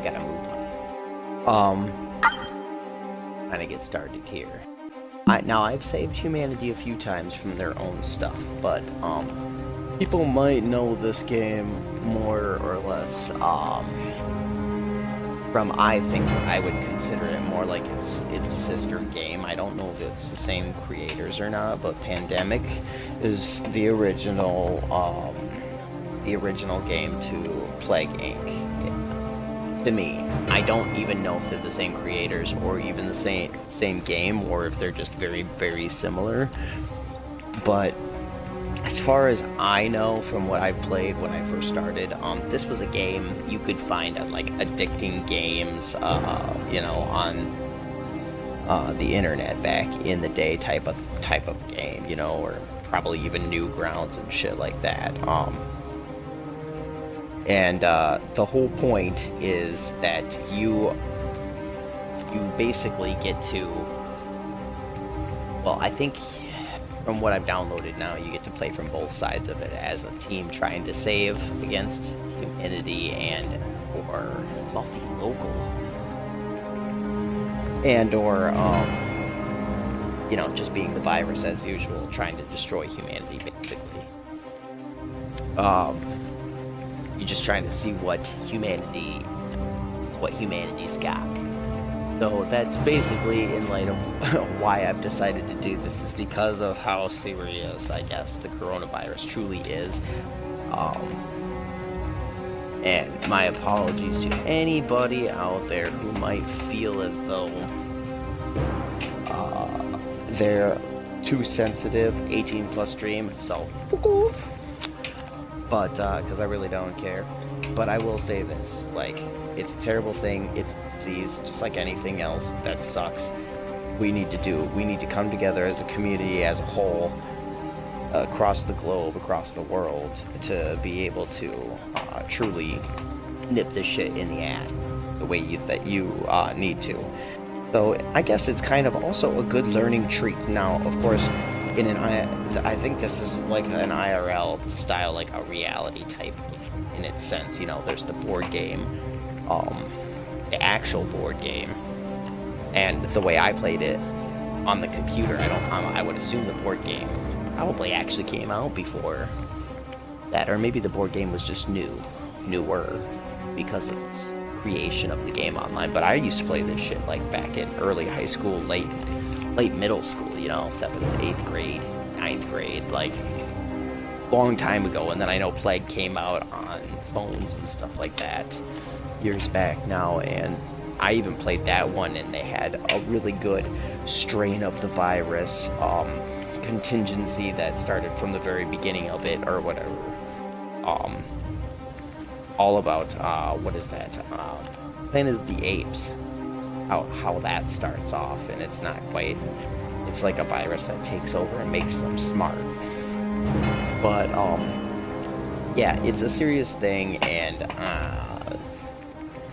gotta move on. Kind of get started here. Now I've saved humanity a few times from their own stuff, but people might know this game more or less from, I think I would consider it more like its sister game. I don't know if it's the same creators or not, but Pandemic is the original game to Plague Inc. To me, I don't even know if they're the same creators or even the same game, or if they're just very, very similar. But as far as I know from what I played when I first started, this was a game you could find on like Addicting Games, on the internet back in the day, type of game, or probably even Newgrounds and shit like that. And the whole point is that you basically get to, well, I think from what I've downloaded now, you get to play from both sides of it as a team trying to save against humanity or multi-local, or just being the virus as usual, trying to destroy humanity basically. You're just trying to see what humanity's got. So that's basically in light of why I've decided to do this, is because of how serious, I guess, the coronavirus truly is. And my apologies to anybody out there who might feel as though they're too sensitive. 18 plus stream, so but because I really don't care. But I will say this, like, it's a terrible thing. It's disease, just like anything else that sucks. We need to come together as a community, as a whole, across the globe, across the world, to be able to truly nip this shit in the ass the way that you need to. So I guess it's kind of also a good learning treat. Now, of course, I think this is like an IRL style, like a reality type in its sense. There's the board game, the actual board game, and the way I played it on the computer. I would assume the board game probably actually came out before that, or maybe the board game was just newer because of its creation of the game online. But I used to play this shit like back in early high school, late middle school, 7th, 8th grade, 9th grade, like long time ago. And then I know Plague came out on phones and stuff like that years back now, and I even played that one, and they had a really good strain of the virus contingency that started from the very beginning of it, or whatever. All about what is that? Planet of the Apes. How that starts off, and it's not quite. It's like a virus that takes over and makes them smart. But yeah, it's a serious thing, and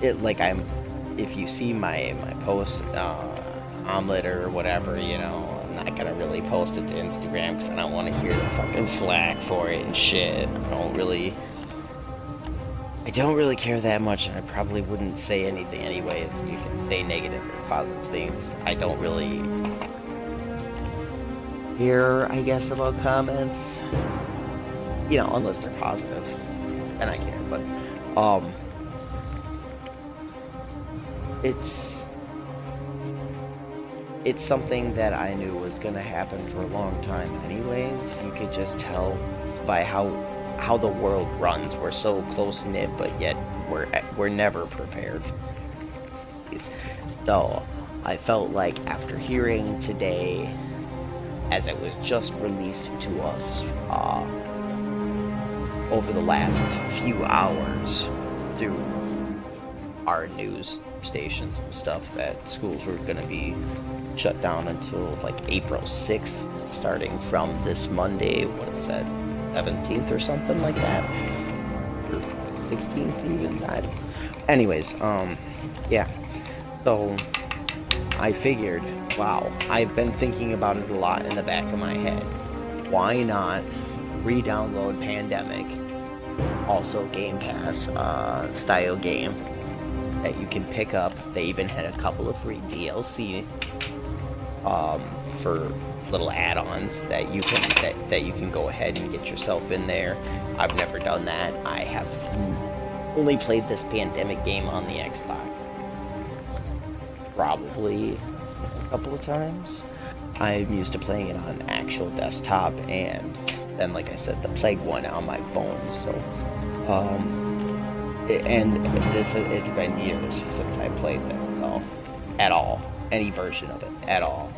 if you see my post, omelet or whatever, I'm not gonna really post it to Instagram because I don't want to hear the fucking flack for it and shit. I don't really care that much, and I probably wouldn't say anything anyways. You can say negative or positive things. I don't really care, I guess, about comments. Unless they're positive, then I care. But it's something that I knew was gonna happen for a long time anyways. You could just tell by how the world runs. We're so close-knit, but yet we're never prepared. So I felt like after hearing today, as it was just released to us over the last few hours through our news stations and stuff, that schools were going to be shut down until like April 6th, starting from this Monday. What is that, 17th or something like that, or 16th even. Anyways, yeah. So I figured, wow, I've been thinking about it a lot in the back of my head. Why not re-download Pandemic, also Game Pass style game, that you can pick up. They even had a couple of free DLC for little add-ons that you can go ahead and get yourself in there. I've never done that. I have only played this Pandemic game on the Xbox probably a couple of times. I'm used to playing it on actual desktop, and then, like I said, the Plague one on my phone. So, it's been years since I played this, though, at all. Any version of it, at all.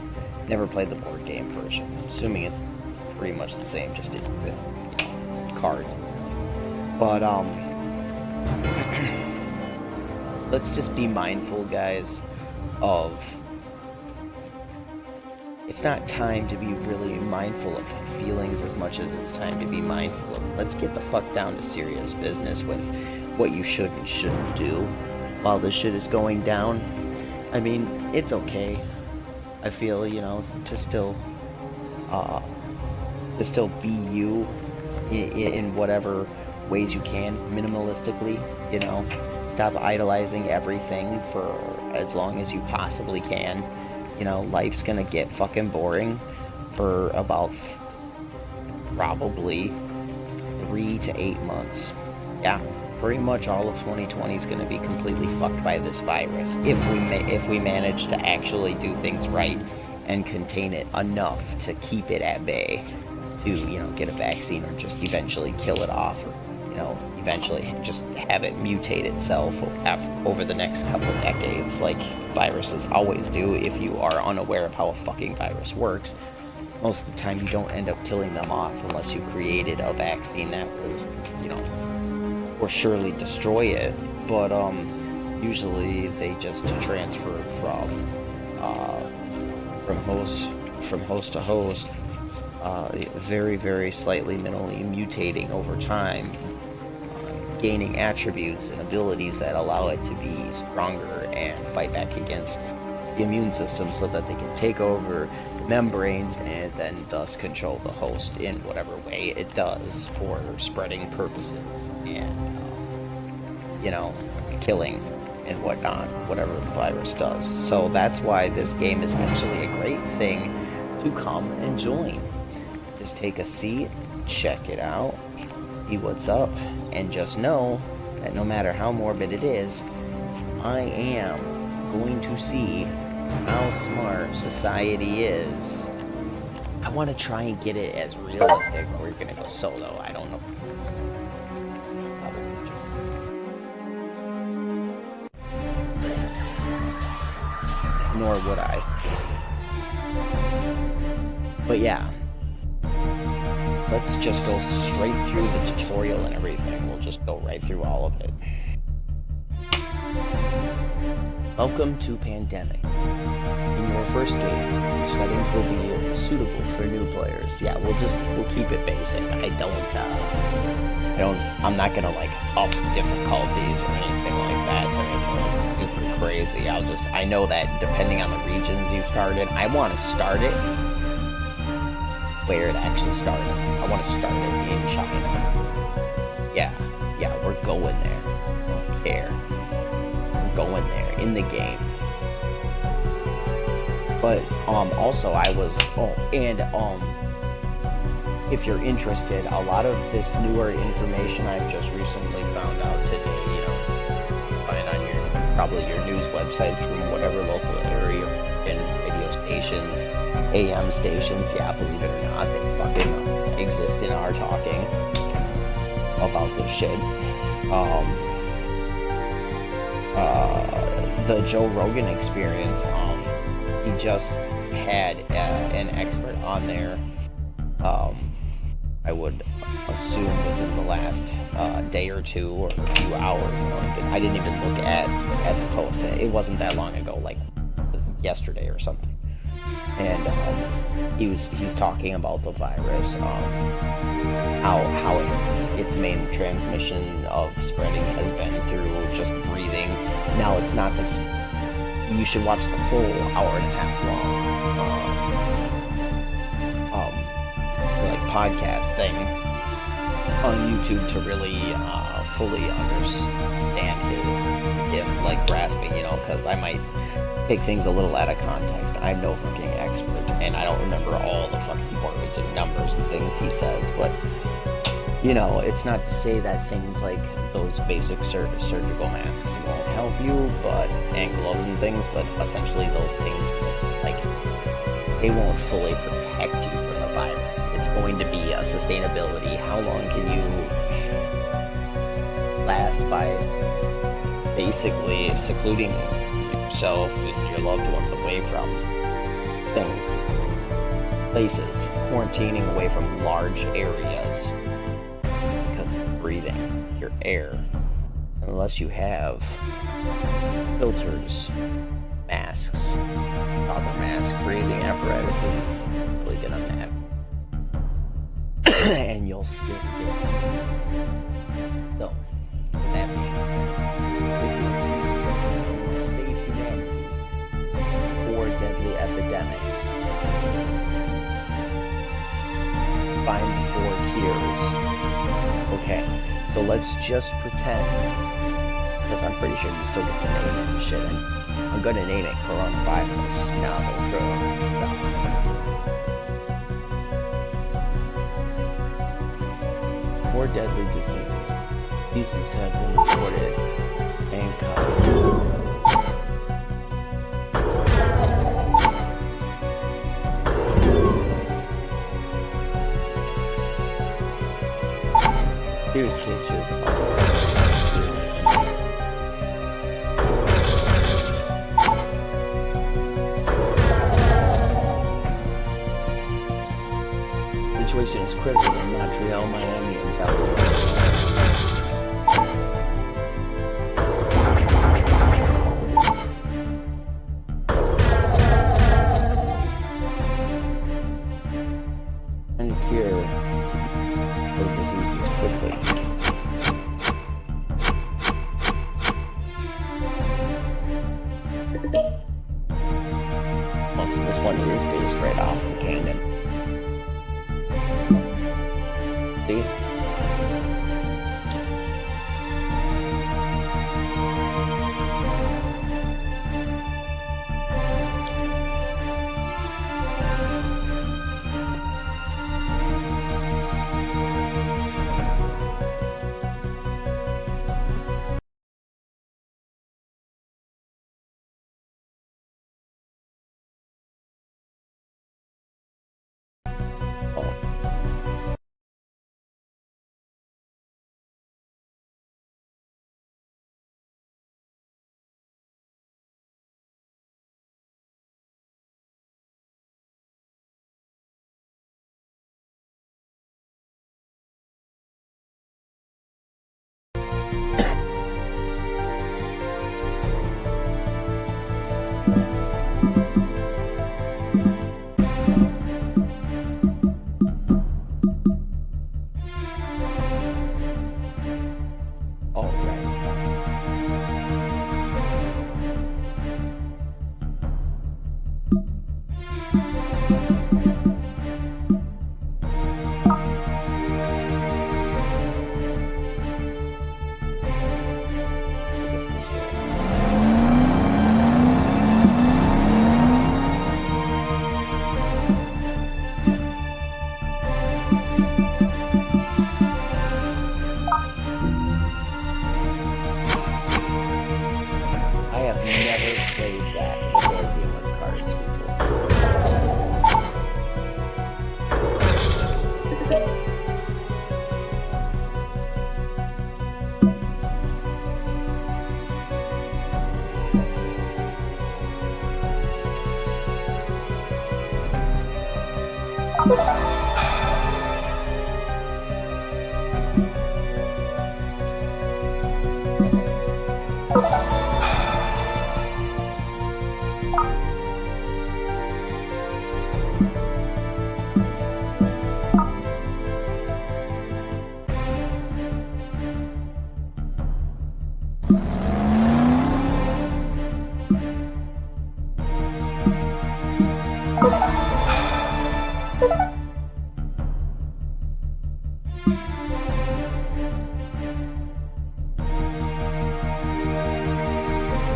Never played the board game version. I'm assuming it's pretty much the same, just with cards. But let's just be mindful, guys, of it's not time to be really mindful of feelings as much as it's time to be mindful of, let's get the fuck down to serious business with what you should and shouldn't do while this shit is going down. I mean, it's okay, I feel, to still be you in whatever ways you can, minimalistically, stop idolizing everything for as long as you possibly can. Life's gonna get fucking boring for about probably 3 to 8 months. Yeah, pretty much all of 2020 is gonna be completely fucked by this virus if we manage to actually do things right and contain it enough to keep it at bay, to get a vaccine or just eventually kill it off, or eventually just have it mutate itself over the next couple of decades, like viruses always do. If you are unaware of how a fucking virus works, most of the time you don't end up killing them off unless you created a vaccine that will, or surely destroy it. But usually they just transfer from host to host, very, very slightly minimally mutating over time, gaining attributes and abilities that allow it to be stronger and fight back against the immune system, so that they can take over the membranes and then thus control the host in whatever way it does for spreading purposes and killing and whatnot, whatever the virus does. So that's why this game is actually a great thing to come and join. Just take a seat, check it out, see what's up, and just know that no matter how morbid it is, I am going to see how smart society is. I want to try and get it as realistic. We're going to go solo, I don't know. Nor would I. But yeah. Let's just go straight through the tutorial and everything. We'll just go right through all of it. Welcome to Pandemic. In your first game, settings will be suitable for new players. Yeah, we'll keep it basic. I'm not gonna up difficulties or anything like that or anything super crazy. I know that depending on the regions you started, I want to start it where it actually started. I want to start it in China. Yeah, we're going there. I don't care. We're going there in the game. But also if you're interested, a lot of this newer information I've just recently found out today, find on probably your news websites from whatever local area, in radio stations, AM stations. Yeah, believe it or not, they fucking exist and are talking about this shit. The Joe Rogan Experience, he just had an expert on there, I would assume within the last day or two or a few hours. I didn't even look at the post. It wasn't that long ago, like yesterday or something. And he's talking about the virus, how its main transmission of spreading has been through just breathing. Now it's not this. You should watch the full hour and a half long podcast thing on YouTube to really fully understand him like grasping, because I might take things a little out of context. I'm no fucking expert, and I don't remember all the fucking words and numbers and things he says, but it's not to say that things like those basic surgical masks won't help you, and gloves and things, but essentially those things, like, they won't fully protect you from the virus. It's going to be a sustainability. How long can you last by basically secluding yourself and your loved ones away from things, places, quarantining away from large areas because of breathing your air, unless you have filters, masks, proper mask, breathing apparatuses, it's really gonna matter. And you'll still get it. So, that means safety net for deadly epidemics. Find 4 cures. Okay, so let's just pretend, because I'm pretty sure you still get to name it and shit, and I'm gonna name it coronavirus, novel corona stuff. More deadly diseases. Diseases have been reported and caused. Serious cases of situation is critical in Montreal, Miami, and California. And cure those diseases quickly. Most of this one is based right off the Canaan. See?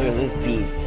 through this beast.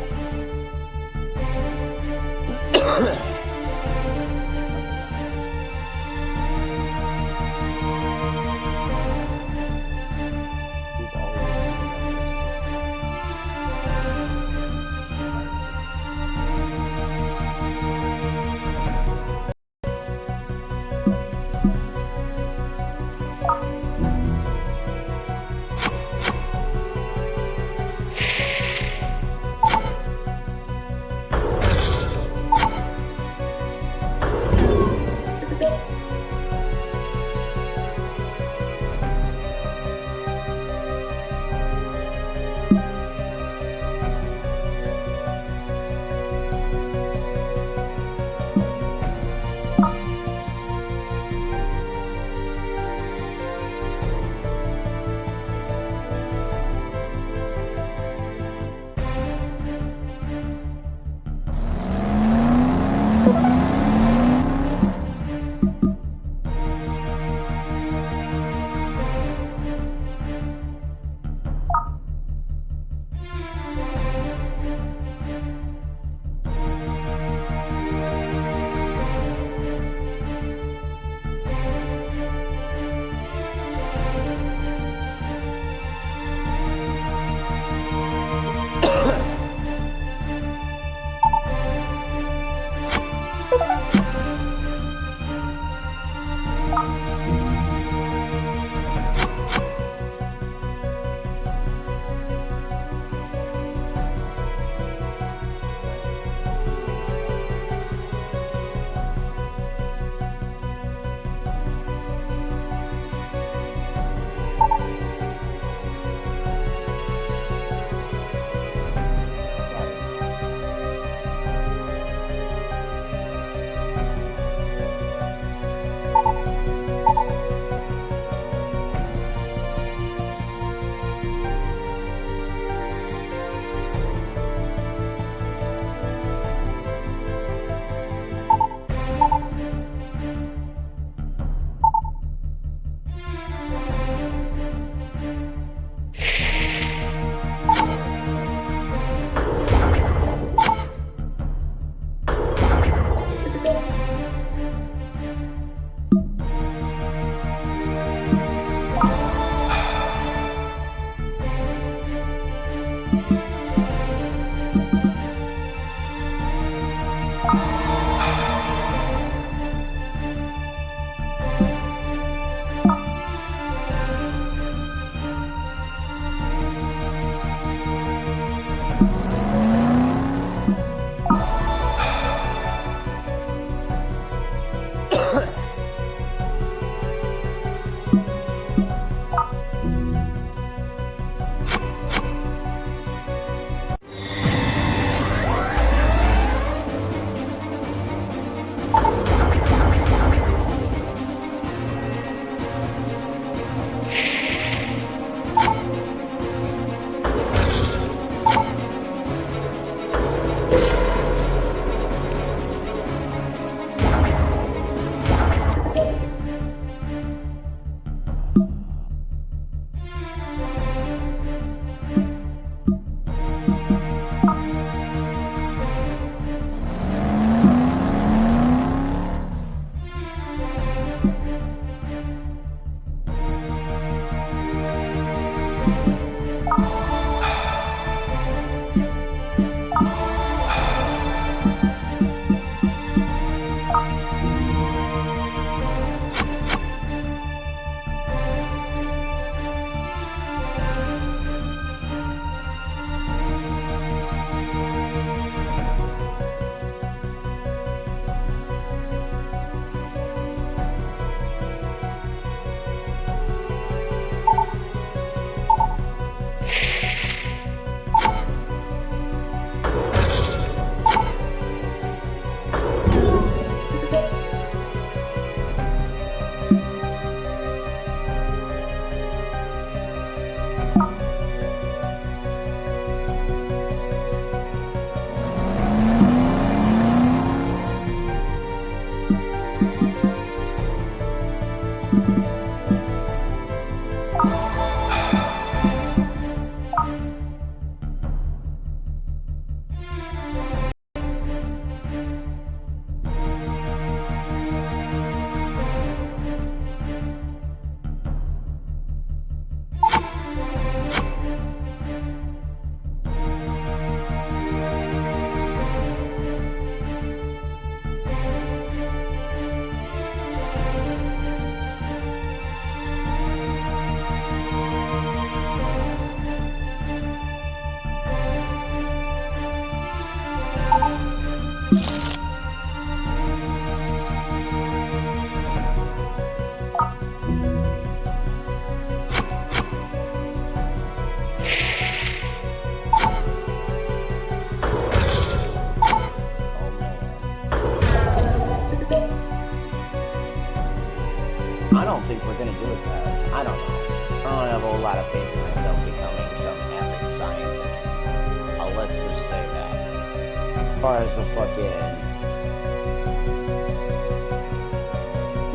far as the fucking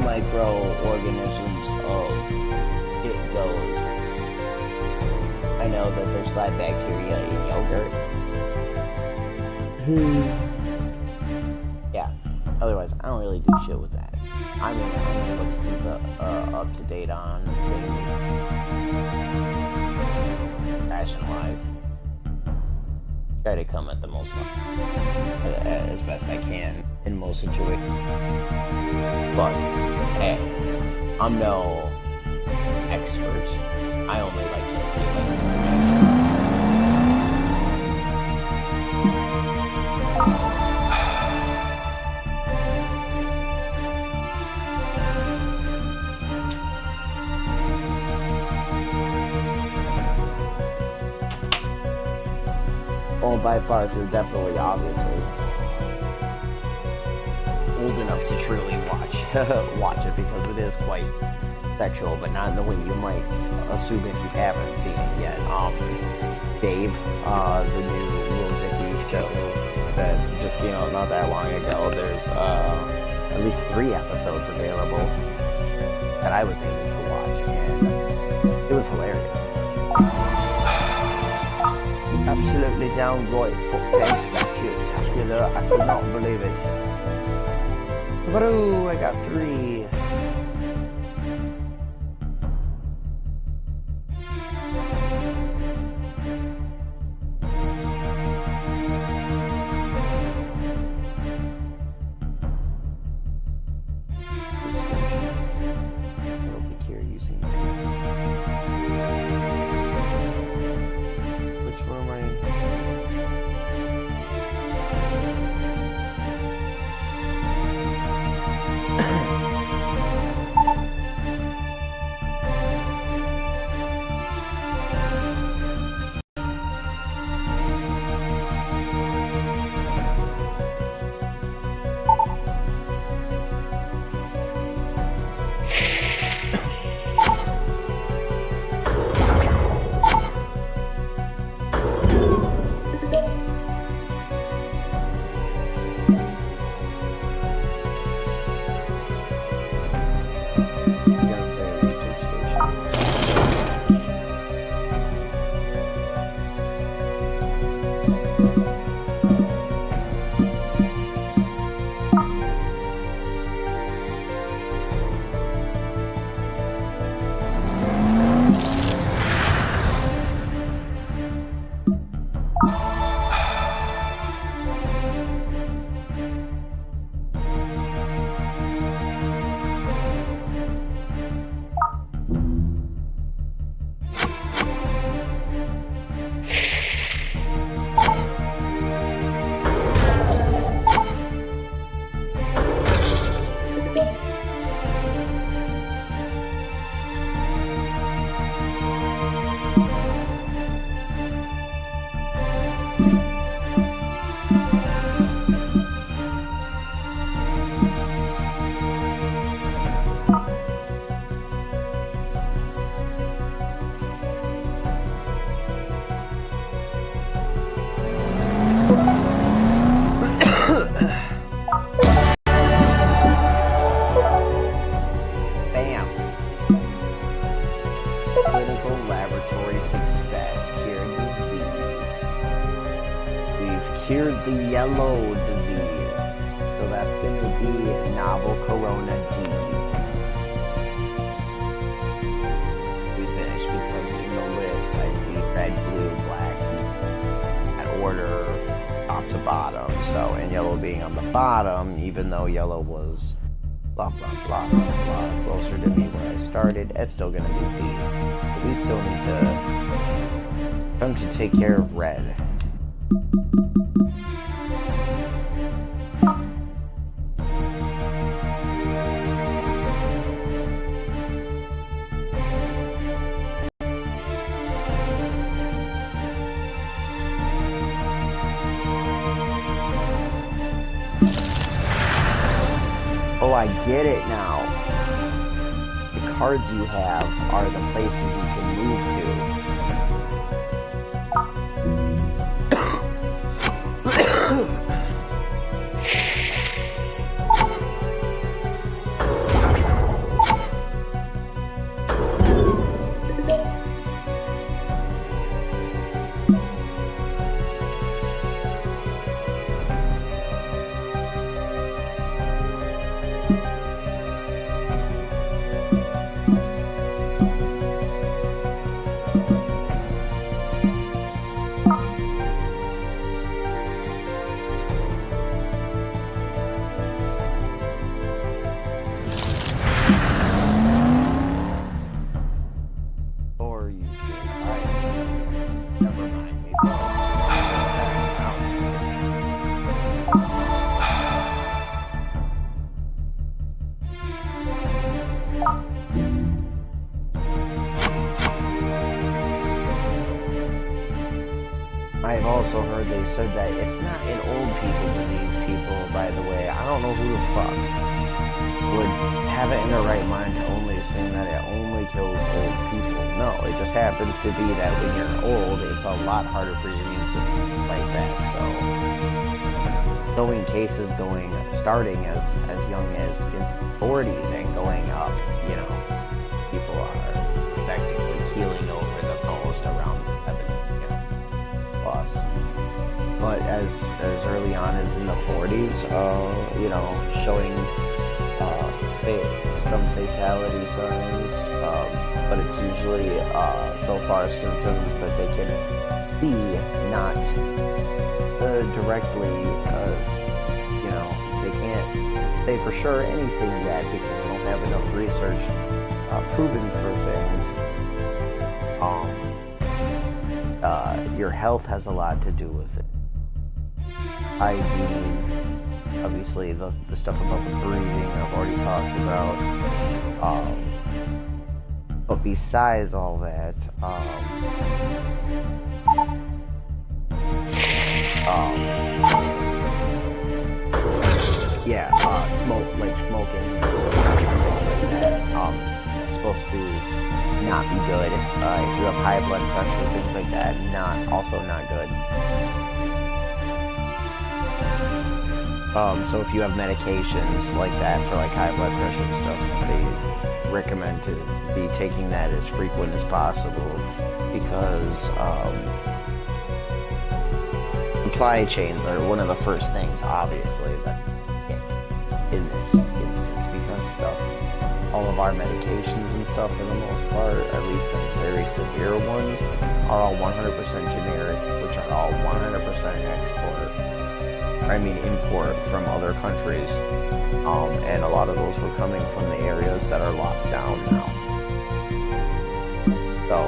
microorganisms of it goes, I know that there's live bacteria in yogurt. Yeah. Otherwise, I don't really do shit with that. I'm able to keep up to date on things, rationalized. Try to come at the most as best I can in most situations. But hey, I'm no expert. I only like to feel well, by far, they're definitely, obviously, old enough to truly watch it, because it is quite sexual, but not in the way you might assume if you haven't seen it yet. Babe, the new Lil Dicky show that just came out not that long ago, there's at least 3 episodes available that I was able to watch, and it was hilarious. Absolutely downright spectacular. I could not believe it. But oh, I got 3. Cured the yellow disease, so that's going to be novel corona D. We finished because in the list I see red, blue, black, at order, top to bottom. So, and yellow being on the bottom, even though yellow was blah blah blah blah blah closer to me where I started, it's still going to be D. But we still need to come to take care of red. Oh, I get it now. The cards you have are the places you can move to. heard they said that it's not an old people disease, people, by the way. I don't know who the fuck would have it in their right mind to only assume that it only kills old people. No, it just happens to be that when you're old, it's a lot harder for your immune system to fight back. So, knowing cases starting as young as in 40s and going up, you know, people are effectively keeling over the most around 70, you know, plus. But as early on as in the 40s, you know, showing some fatality signs, but it's usually so far symptoms that they can see, not directly, you know, they can't say for sure anything yet because they don't have enough research proven for things. Your health has a lot to do with it. Hygiene, obviously the stuff about the breathing I've already talked about. But besides all that, smoking, supposed to not be good. If you have high blood pressure, things like that, also not good. So if you have medications like that for like high blood pressure and stuff, they recommend to be taking that as frequent as possible because supply chains are one of the first things, obviously, that in this instance, because all of our medications and stuff, for the most part, at least the very severe ones, are all 100% generic, which are all 100% import from other countries, and a lot of those were coming from the areas that are locked down now. So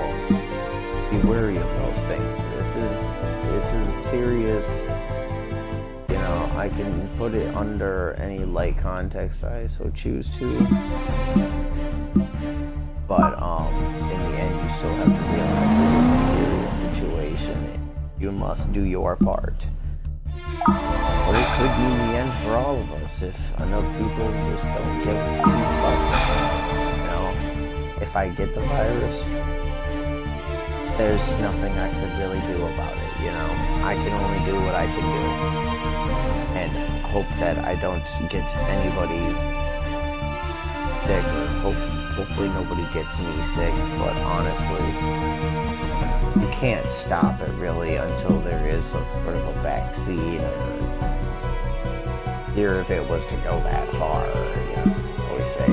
be wary of those things. This is serious. You know, I can put it under any light context I so choose to, but in the end, you still have to realize it is a serious situation. You must do your part. Or it could mean the end for all of us if enough people just don't give a fuck. You know, if I get the virus, there's nothing I could really do about it, you know. I can only do what I can do. And hope that I don't get anybody sick, or hopefully nobody gets me sick, but honestly, you can't stop it really until there is some sort of a vaccine, or here if it was to go that far, you know, I always say,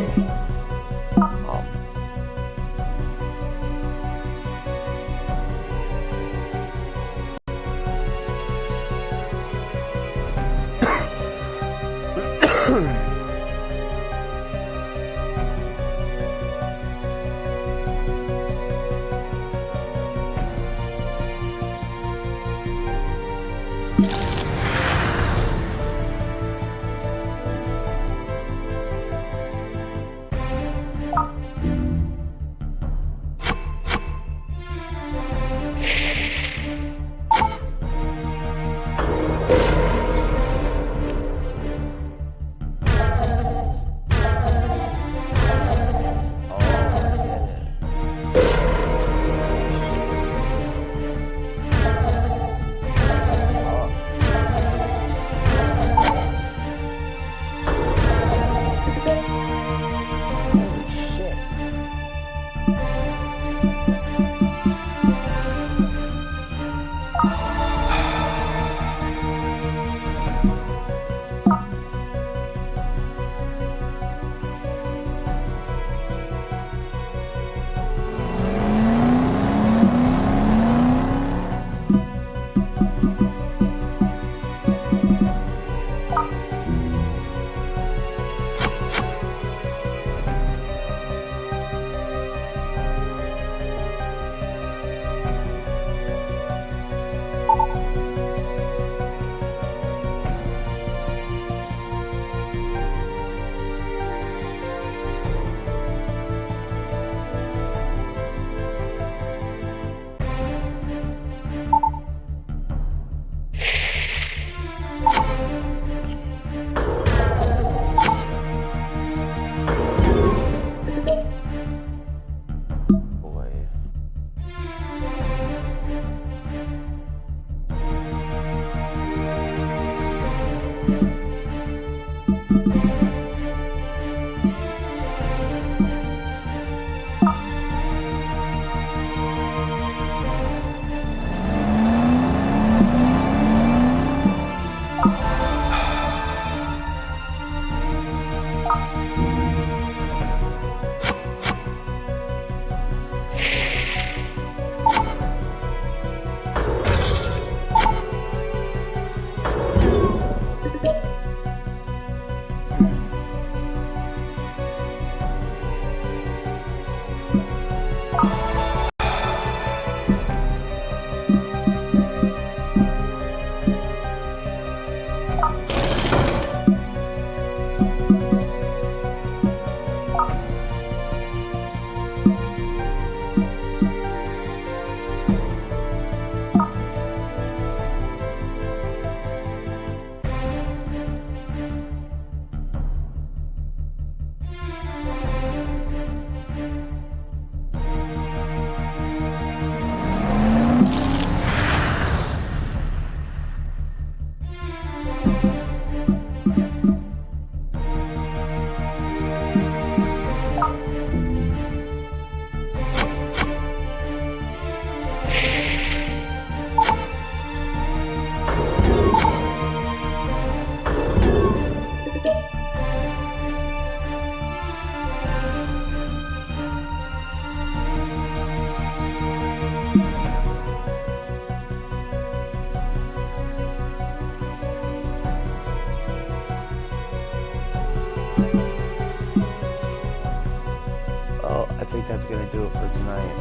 Well, I think that's gonna do it for tonight.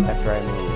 After I move.